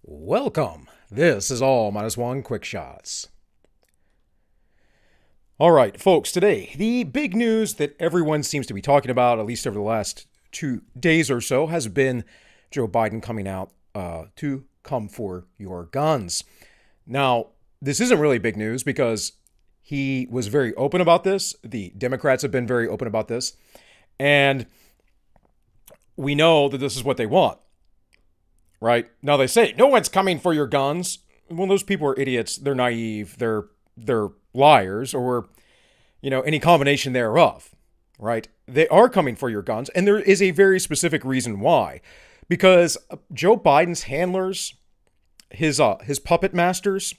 Welcome. This is all minus one quick shots. All right, folks, today, the big news that everyone seems to be talking about, at least over the last 2 days or so, has been Joe Biden coming out to come for your guns. Now, this isn't really big news because he was very open about this. The Democrats have been very open about this. And we know that this is what they want. Right? Now they say, no one's coming for your guns. Well, those people are idiots. They're naive. They're liars or, any combination thereof. Right? They are coming for your guns. And there is a very specific reason why. Because Joe Biden's handlers, his puppet masters,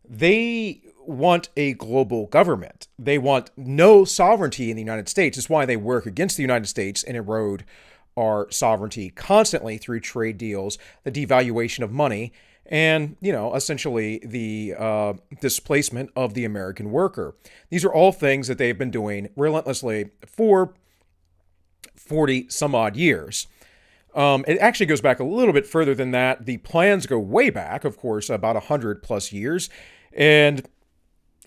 they want a global government. They want no sovereignty in the United States. It's why they work against the United States and erode our sovereignty constantly through trade deals, the devaluation of money, and, essentially the displacement of the American worker. These are all things that they've been doing relentlessly for 40 some odd years. It actually goes back a little bit further than that. The plans go way back, of course, about 100 plus years. And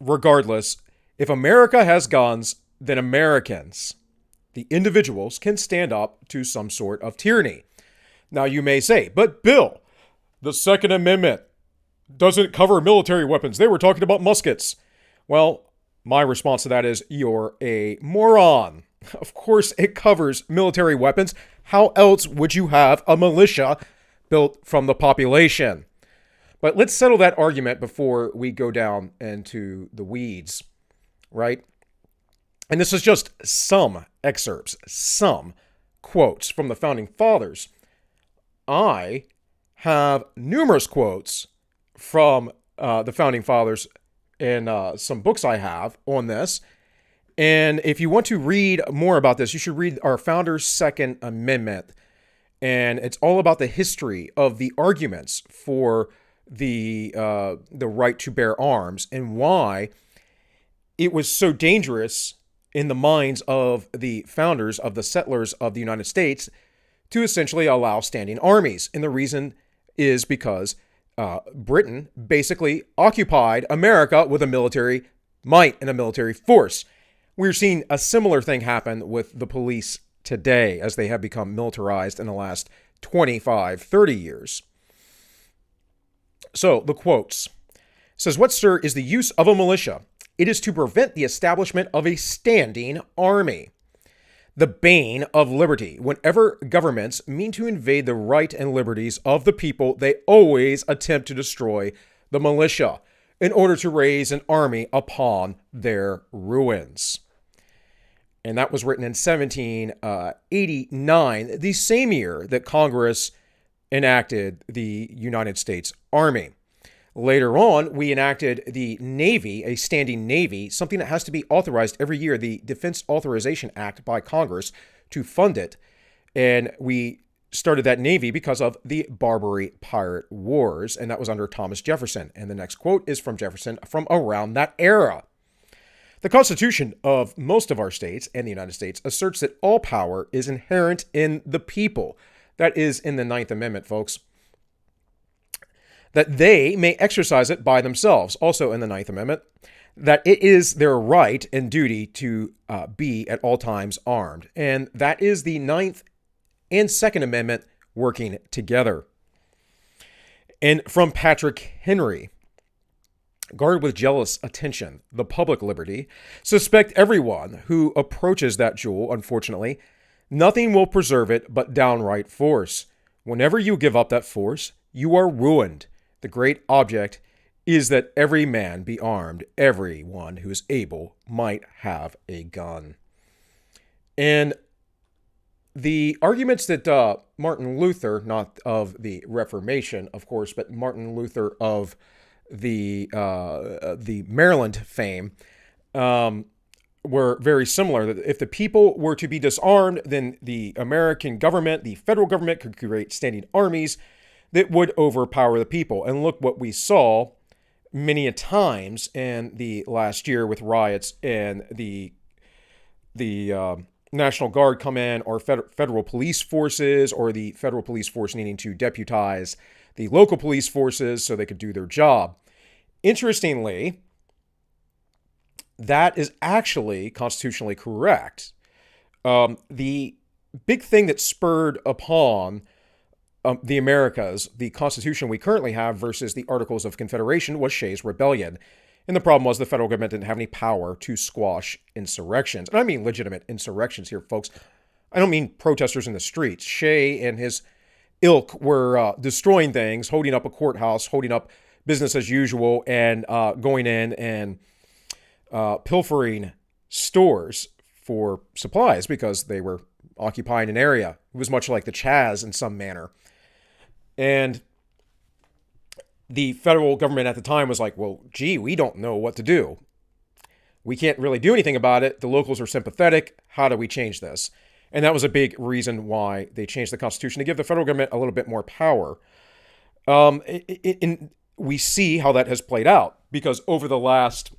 regardless, if America has guns, then Americans, the individuals, can stand up to some sort of tyranny. Now, you may say, but Bill, the Second Amendment doesn't cover military weapons. They were talking about muskets. Well, my response to that is, you're a moron. Of course, it covers military weapons. How else would you have a militia built from the population? But let's settle that argument before we go down into the weeds, right? And this is just some excerpts, some quotes from the Founding Fathers. I have numerous quotes from the Founding Fathers in some books I have on this. And if you want to read more about this, you should read our Founders' Second Amendment. And it's all about the history of the arguments for the right to bear arms and why it was so dangerous in the minds of the founders, of the settlers of the United States, to essentially allow standing armies. And the reason is because Britain basically occupied America with a military might and a military force. We're seeing a similar thing happen with the police today as they have become militarized in the last 25, 30 years. So, the quotes. It says, what, sir, is the use of a militia? It is to prevent the establishment of a standing army. The bane of liberty. Whenever governments mean to invade the right and liberties of the people, they always attempt to destroy the militia in order to raise an army upon their ruins. And that was written in 1789, the same year that Congress enacted the United States Army. Later on, we enacted the Navy, a standing Navy, something that has to be authorized every year, the Defense Authorization Act by Congress to fund it. And we started that Navy because of the Barbary Pirate Wars, and that was under Thomas Jefferson. And the next quote is from Jefferson from around that era. The Constitution of most of our states and the United States asserts that all power is inherent in the people. That is in the Ninth Amendment, folks. That they may exercise it by themselves, also in the Ninth Amendment, that it is their right and duty to be at all times armed. And that is the Ninth and Second Amendment working together. And from Patrick Henry, guard with jealous attention the public liberty, suspect everyone who approaches that jewel, unfortunately. Nothing will preserve it but downright force. Whenever you give up that force, you are ruined. The great object is that every man be armed. Everyone who is able might have a gun. And the arguments that Martin Luther, not of the Reformation, of course, but Martin Luther of the Maryland fame, were very similar. That if the people were to be disarmed, then the American government, the federal government, could create standing armies that would overpower the people. And look what we saw many a times in the last year with riots and the National Guard come in, or federal police forces, or the federal police force needing to deputize the local police forces so they could do their job. Interestingly, that is actually constitutionally correct. The big thing that spurred upon the Americas, the Constitution we currently have versus the Articles of Confederation, was Shays' Rebellion. And the problem was the federal government didn't have any power to squash insurrections. And I mean legitimate insurrections here, folks. I don't mean protesters in the streets. Shay and his ilk were destroying things, holding up a courthouse, holding up business as usual, and going in and pilfering stores for supplies because they were occupying an area. It was much like the Chaz in some manner. And the federal government at the time was like, well, gee, we don't know what to do. We can't really do anything about it. The locals are sympathetic. How do we change this? And that was a big reason why they changed the Constitution to give the federal government a little bit more power. We see how that has played out because over the last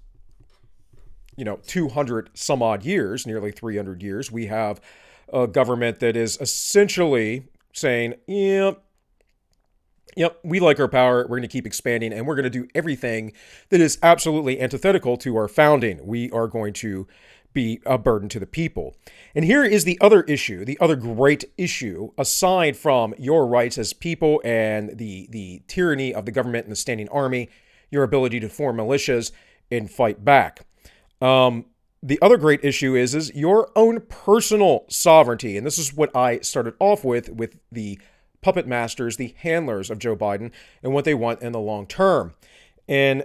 200 some odd years, nearly 300 years, we have a government that is essentially saying, Yep, we like our power. We're going to keep expanding, and we're going to do everything that is absolutely antithetical to our founding. We are going to be a burden to the people. And here is the other issue, the other great issue, aside from your rights as people and the tyranny of the government and the standing army, your ability to form militias and fight back. The other great issue is your own personal sovereignty. And this is what I started off with the puppet masters, the handlers of Joe Biden, and what they want in the long term. And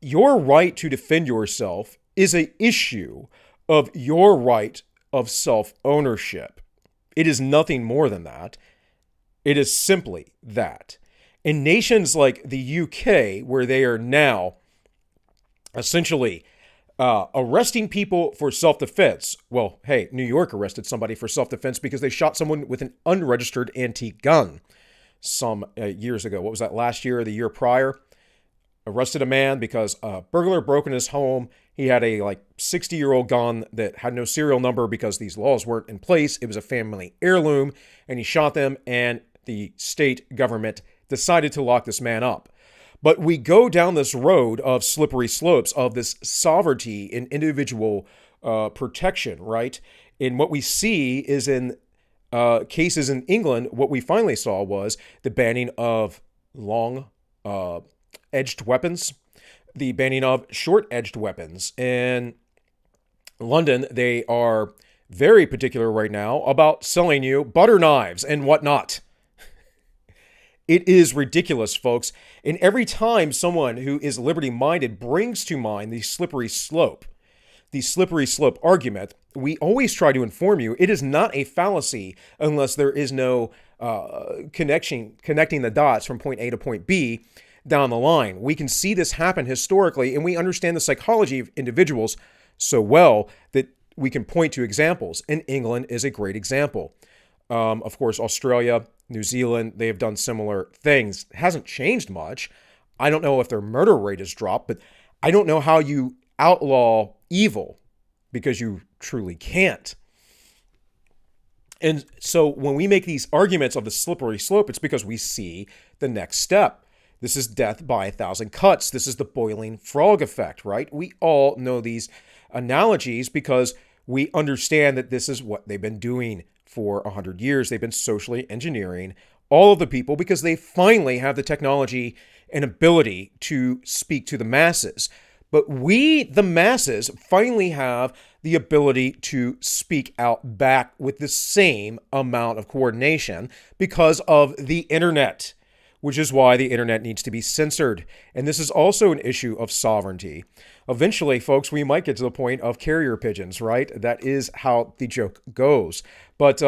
your right to defend yourself is an issue of your right of self-ownership. It is nothing more than that. It is simply that. In nations like the UK, where they are now essentially arresting people for self-defense. Well, hey, New York arrested somebody for self-defense because they shot someone with an unregistered antique gun some years ago. What was that, last year or the year prior? Arrested a man because a burglar broke in his home. He had a 60-year-old gun that had no serial number because these laws weren't in place. It was a family heirloom, and he shot them, and the state government decided to lock this man up. But we go down this road of slippery slopes of this sovereignty and individual protection, right? And what we see is in cases in England, what we finally saw was the banning of long edged weapons, the banning of short-edged weapons. In London, they are very particular right now about selling you butter knives and whatnot. It is ridiculous, folks. And every time someone who is liberty-minded brings to mind the slippery slope argument, we always try to inform you it is not a fallacy unless there is no connecting the dots from point A to point B down the line. We can see this happen historically, and we understand the psychology of individuals so well that we can point to examples. And England is a great example. Of course, Australia, New Zealand, they have done similar things. It hasn't changed much. I don't know if their murder rate has dropped, but I don't know how you outlaw evil because you truly can't. And so when we make these arguments of the slippery slope, it's because we see the next step. This is death by 1,000 cuts. This is the boiling frog effect, right? We all know these analogies because we understand that this is what they've been doing for 100 years. They've been socially engineering all of the people because they finally have the technology and ability to speak to the masses. But we, the masses, finally have the ability to speak out back with the same amount of coordination because of the internet, which is why the internet needs to be censored. And this is also an issue of sovereignty. Eventually, folks, we might get to the point of carrier pigeons, right? That is how the joke goes. But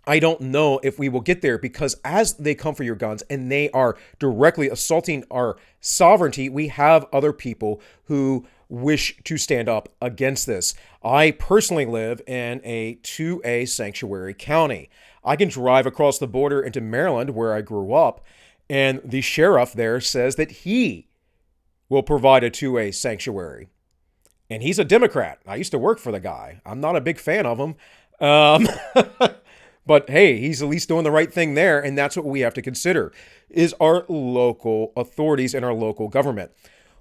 I don't know if we will get there because as they come for your guns and they are directly assaulting our sovereignty, we have other people who wish to stand up against this. I personally live in a 2A sanctuary county. I can drive across the border into Maryland, where I grew up, and the sheriff there says that he will provide a 2A sanctuary. And he's a Democrat. I used to work for the guy. I'm not a big fan of him. Um, but hey, he's at least doing the right thing there. And that's what we have to consider is our local authorities and our local government.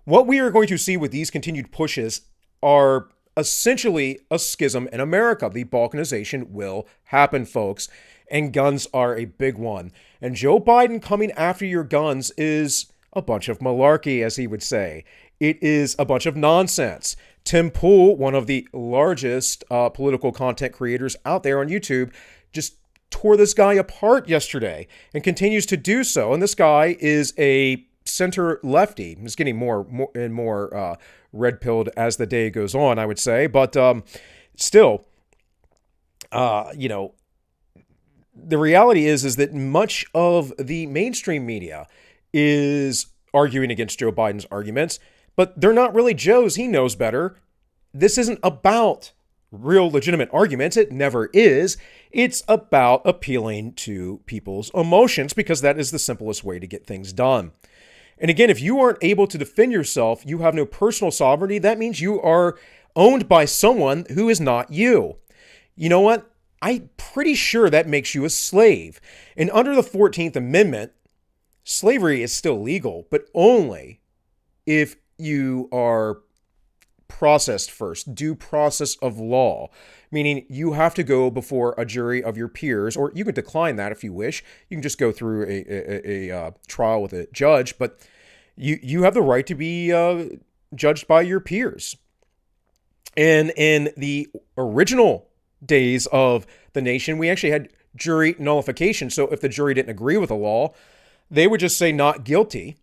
What we are going to see with these continued pushes are essentially a schism in America. The balkanization will happen, folks. And guns are a big one. And Joe Biden coming after your guns is a bunch of malarkey, as he would say. It is a bunch of nonsense. Tim Pool, one of the largest political content creators out there on YouTube, just tore this guy apart yesterday and continues to do so. And this guy is a center lefty. He's getting more and more red-pilled as the day goes on, I would say. But still, the reality is that much of the mainstream media is arguing against Joe Biden's arguments, but they're not really Joe's. He knows better. This isn't about real legitimate arguments. It never is. It's about appealing to people's emotions because that is the simplest way to get things done. And again, if you aren't able to defend yourself, you have no personal sovereignty. That means you are owned by someone who is not you. You know what? I'm pretty sure that makes you a slave. And under the 14th Amendment, slavery is still legal, but only if you are processed first, due process of law, meaning you have to go before a jury of your peers, or you can decline that if you wish. You can just go through a trial with a judge, but you have the right to be judged by your peers. And in the original days of the nation, we actually had jury nullification. So if the jury didn't agree with a law, they would just say not guilty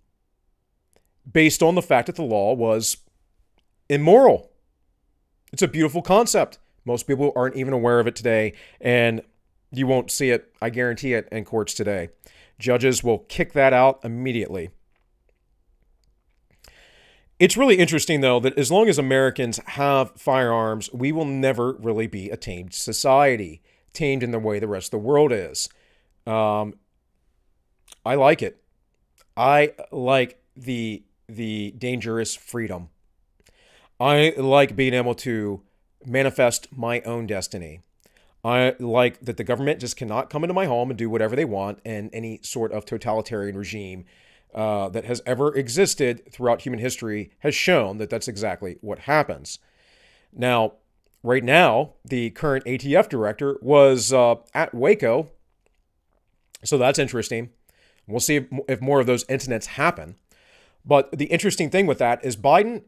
based on the fact that the law was immoral. It's a beautiful concept. Most people aren't even aware of it today, and you won't see it, I guarantee it, in courts today. Judges will kick that out immediately. It's really interesting, though, that as long as Americans have firearms, we will never really be a tamed society, tamed in the way the rest of the world is. I like it. I like the dangerous freedom. I like being able to manifest my own destiny. I like that the government just cannot come into my home and do whatever they want, and any sort of totalitarian regime that has ever existed throughout human history has shown that that's exactly what happens. Now, right now, the current ATF director was at Waco, so that's interesting. We'll see if more of those incidents happen. But the interesting thing with that is Biden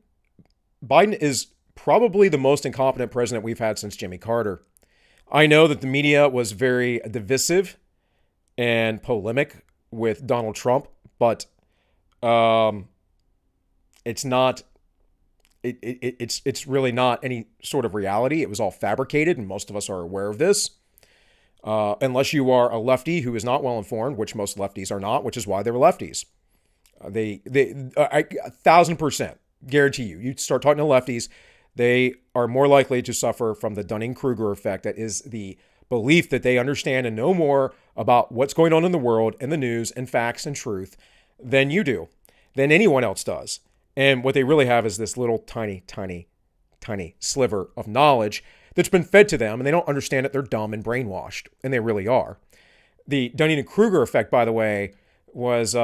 is probably the most incompetent president we've had since Jimmy Carter. I know that the media was very divisive and polemic with Donald Trump, but it's not. It's really not any sort of reality. It was all fabricated, and most of us are aware of this. Unless you are a lefty who is not well informed, which most lefties are not, which is why they're lefties. I 1,000% guarantee you. You start talking to lefties, they are more likely to suffer from the Dunning-Kruger effect. That is the belief that they understand and know more about what's going on in the world and the news and facts and truth than you do, than anyone else does. And what they really have is this little tiny sliver of knowledge that's been fed to them, and they don't understand it. They're dumb and brainwashed, and they really are. The Dunning-Kruger effect, by the way, was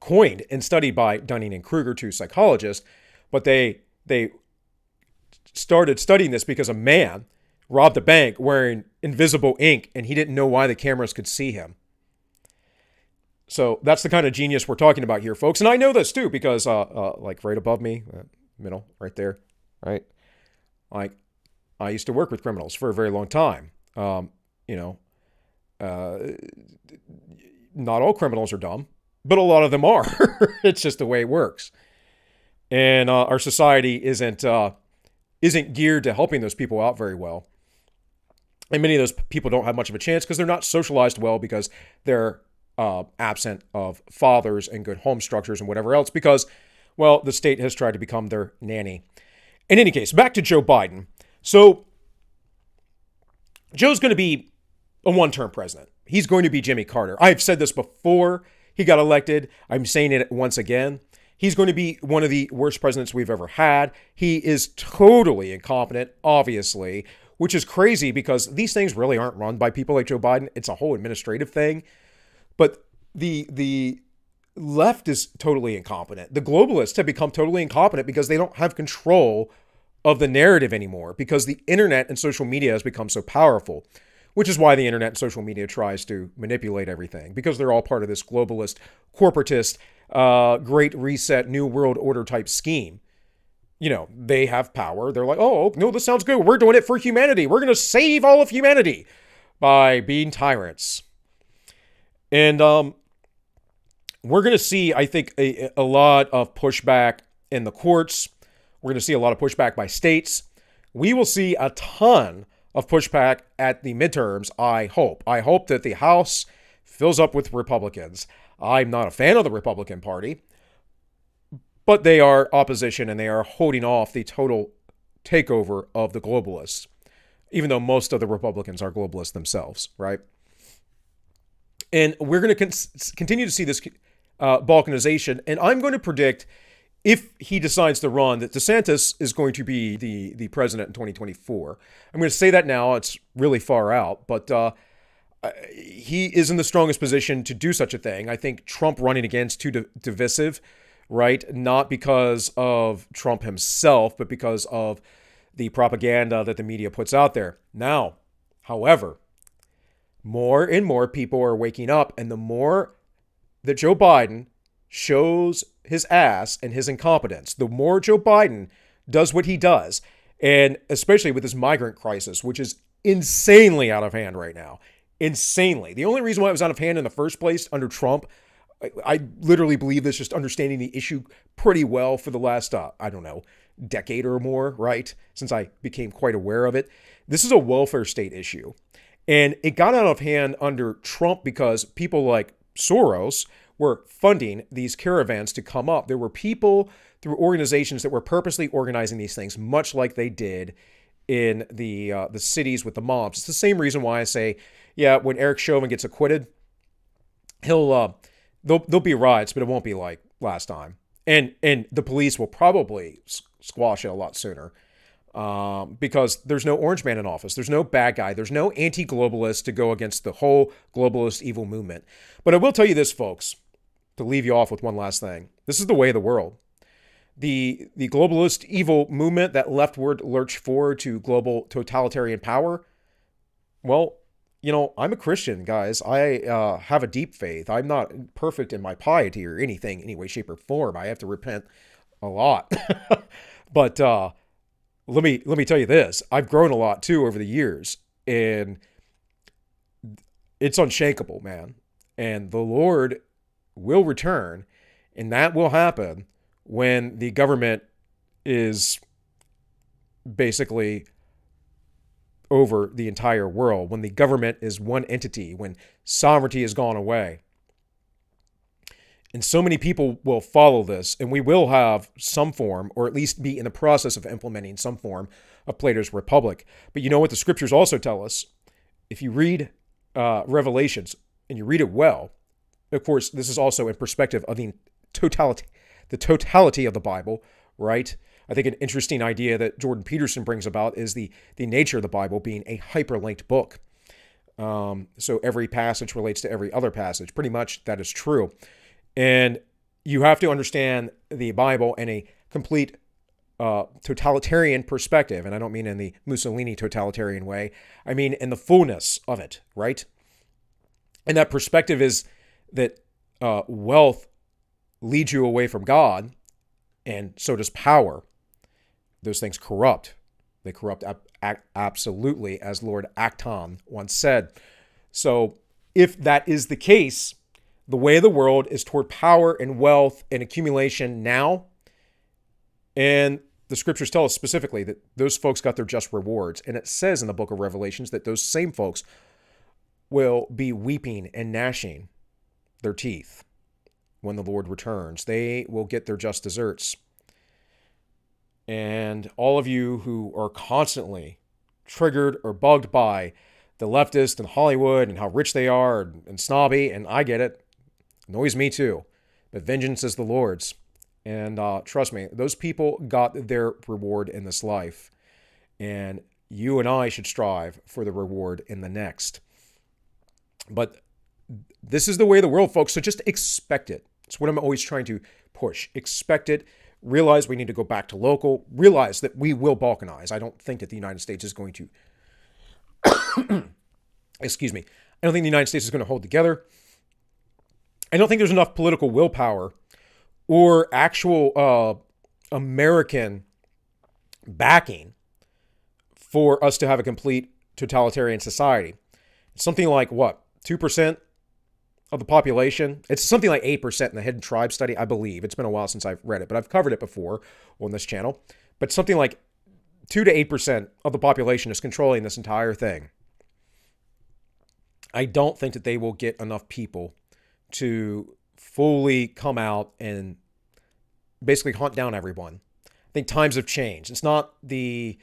coined and studied by Dunning and Kruger, two psychologists, but they started studying this because a man robbed a bank wearing invisible ink, and he didn't know why the cameras could see him. So that's the kind of genius we're talking about here, folks. And I know this too, because like right above me, middle, right there, right? Like, I used to work with criminals for a very long time. Not all criminals are dumb, but a lot of them are. It's just the way it works. And our society isn't geared to helping those people out very well. And many of those people don't have much of a chance because they're not socialized well, because they're absent of fathers and good home structures and whatever else, because, well, the state has tried to become their nanny. In any case, back to Joe Biden. So Joe's going to be a one-term president. He's going to be Jimmy Carter. I've said this before he got elected. I'm saying it once again. He's going to be one of the worst presidents we've ever had. He is totally incompetent, obviously, which is crazy because these things really aren't run by people like Joe Biden. It's a whole administrative thing. But the left is totally incompetent. The globalists have become totally incompetent because they don't have control of the narrative anymore, because the internet and social media has become so powerful, which is why the internet and social media tries to manipulate everything, because they're all part of this globalist, corporatist, great reset, new world order type scheme. You know, they have power. They're like, oh, no, this sounds good. We're doing it for humanity. We're going to save all of humanity by being tyrants. And we're going to see, I think, a lot of pushback in the courts. We're going to see a lot of pushback by states. We will see a ton of pushback at the midterms, I hope. I hope that the House fills up with Republicans. I'm not a fan of the Republican Party, but they are opposition and they are holding off the total takeover of the globalists, even though most of the Republicans are globalists themselves, right? And we're going to continue to see this balkanization, and I'm going to predict, if he decides to run, that DeSantis is going to be the president in 2024. I'm going to say that now. It's really far out, but he is in the strongest position to do such a thing. I think Trump running against too divisive, right? Not because of Trump himself, but because of the propaganda that the media puts out there. Now, however, more and more people are waking up, and the more that Joe Biden shows his ass and his incompetence, the more Joe Biden does what he does, and especially with this migrant crisis, which is insanely out of hand right now. Insanely. The only reason why it was out of hand in the first place under Trump, I literally believe this, just understanding the issue pretty well for the last, decade or more, right? Since I became quite aware of it. This is a welfare state issue. And it got out of hand under Trump because people like Soros were funding these caravans to come up. There were people through organizations that were purposely organizing these things, much like they did in the cities with the mobs. It's the same reason why I say, yeah, when Eric Chauvin gets acquitted, there'll be riots, but it won't be like last time. And the police will probably squash it a lot sooner. Because there's no orange man in office. There's no bad guy. There's no anti-globalist to go against the whole globalist evil movement. But I will tell you this, folks, to leave you off with one last thing. This is the way of the world. The globalist evil movement that leftward lurched forward to global totalitarian power, well, I'm a Christian, guys. I have a deep faith. I'm not perfect in my piety or anything, any way, shape, or form. I have to repent a lot. But let me tell you this. I've grown a lot too over the years, and it's unshakable, man. And the Lord will return, and that will happen when the government is basically over the entire world, when the government is one entity, when sovereignty has gone away. And so many people will follow this, and we will have some form, or at least be in the process of implementing some form of Plato's Republic. But you know what the scriptures also tell us? If you read Revelations, and you read it well, of course, this is also in perspective of the totality of the Bible, right? I think an interesting idea that Jordan Peterson brings about is the nature of the Bible being a hyperlinked book. So every passage relates to every other passage. Pretty much that is true. And you have to understand the Bible in a complete totalitarian perspective. And I don't mean in the Mussolini totalitarian way. I mean in the fullness of it, right? And that perspective is that wealth leads you away from God, and so does power. Those things corrupt. They corrupt absolutely, as Lord Acton once said. So if that is the case, the way of the world is toward power and wealth and accumulation now. And the scriptures tell us specifically that those folks got their just rewards. And it says in the book of Revelations that those same folks will be weeping and gnashing their teeth when the Lord returns. They will get their just deserts. And all of you who are constantly triggered or bugged by the leftist and Hollywood and how rich they are and snobby, and I get it, annoys me too, but vengeance is the Lord's. And trust me, those people got their reward in this life. And you and I should strive for the reward in the next. But this is the way of the world, folks. So just expect it. It's what I'm always trying to push. Expect it. Realize we need to go back to local. Realize that we will balkanize. I don't think that the United States is going to, excuse me, I don't think the United States is going to hold together. I don't think there's enough political willpower or actual American backing for us to have a complete totalitarian society. It's something like what? 2% of the population. It's something like 8% in the Hidden Tribe study, I believe. It's been a while since I've read it, but I've covered it before on this channel. But something like 2 to 8% of the population is controlling this entire thing. I don't think that they will get enough people to fully come out and basically hunt down everyone. I think times have changed. It's not the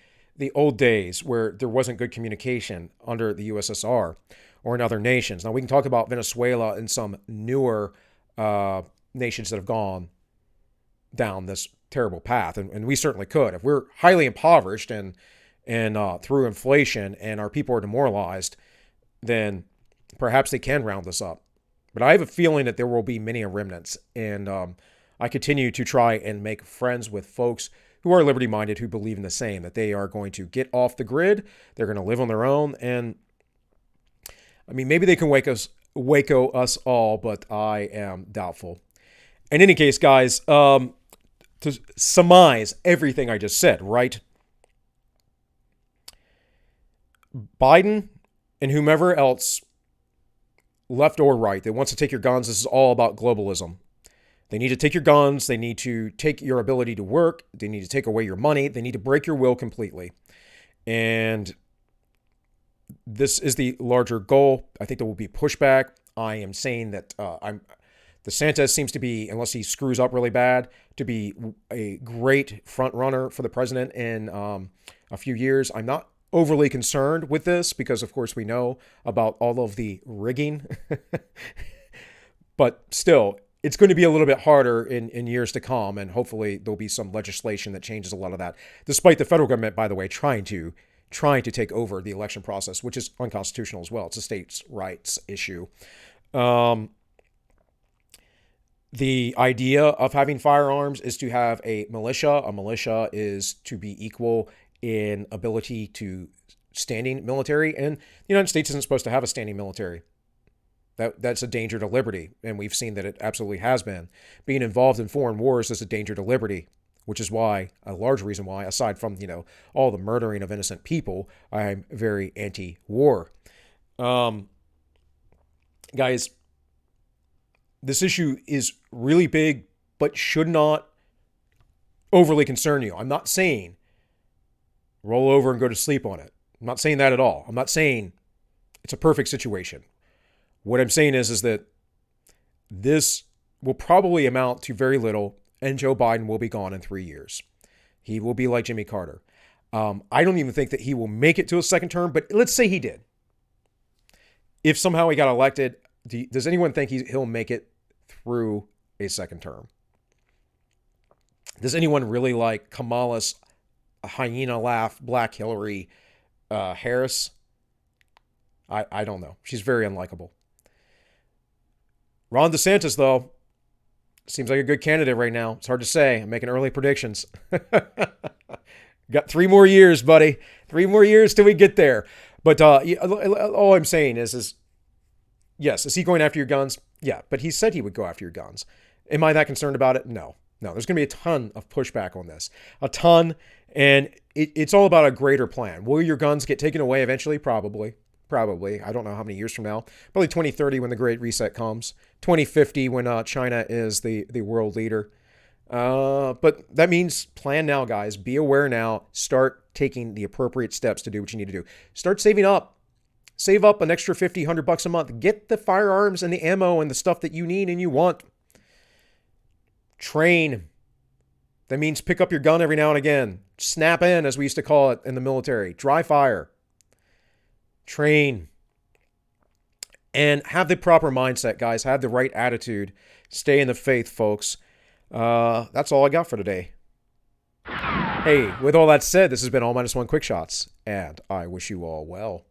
old days where there wasn't good communication under the USSR or in other nations. Now, we can talk about Venezuela and some newer nations that have gone down this terrible path, and we certainly could. If we're highly impoverished and through inflation and our people are demoralized, then perhaps they can round us up. But I have a feeling that there will be many remnants, and I continue to try and make friends with folks who are liberty-minded, who believe in the same, that they are going to get off the grid, they're going to live on their own, and I mean, maybe they can Waco us all, but I am doubtful. In any case, guys, to surmise everything I just said, right? Biden and whomever else, left or right, that wants to take your guns, this is all about globalism. They need to take your guns. They need to take your ability to work. They need to take away your money. They need to break your will completely. And this is the larger goal. I think there will be pushback. I am saying that DeSantis seems to be, unless he screws up really bad, to be a great front runner for the president in a few years. I'm not overly concerned with this because, of course, we know about all of the rigging. But still, it's going to be a little bit harder in years to come, and hopefully there'll be some legislation that changes a lot of that, despite the federal government, by the way, trying to take over the election process, which is unconstitutional as well. It's a states' rights issue. The idea of having firearms is to have a militia. A militia is to be equal in ability to standing military, and the United States isn't supposed to have a standing military. That's a danger to liberty, and we've seen that it absolutely has been. Being involved in foreign wars is a danger to liberty, which is why, a large reason why, aside from, all the murdering of innocent people, I'm very anti-war. Guys, this issue is really big, but should not overly concern you. I'm not saying roll over and go to sleep on it. I'm not saying that at all. I'm not saying it's a perfect situation. What I'm saying is that this will probably amount to very little, and Joe Biden will be gone in 3 years. He will be like Jimmy Carter. I don't even think that he will make it to a second term, but let's say he did. If somehow he got elected, does anyone think he'll make it through a second term? Does anyone really like Kamala's hyena laugh, Black Hillary Harris? I don't know. She's very unlikable. Ron DeSantis, though, seems like a good candidate right now. It's hard to say. I'm making early predictions. Got 3 more years, buddy. 3 more years till we get there. But all I'm saying is yes, is he going after your guns? Yeah, but he said he would go after your guns. Am I that concerned about it? No. There's going to be a ton of pushback on this. A ton. And it's all about a greater plan. Will your guns get taken away eventually? Probably. I don't know how many years from now. Probably 2030 when the Great Reset comes. 2050 when China is the world leader. But that means plan now, guys. Be aware now. Start taking the appropriate steps to do what you need to do. Start saving up. Save up an extra $50, $100 a month. Get the firearms and the ammo and the stuff that you need and you want. Train. That means pick up your gun every now and again. Snap in, as we used to call it in the military. Dry fire. Train. And have the proper mindset, guys. Have the right attitude. Stay in the faith, folks. That's all I got for today. Hey, with all that said, this has been All Minus One Quick Shots, and I wish you all well.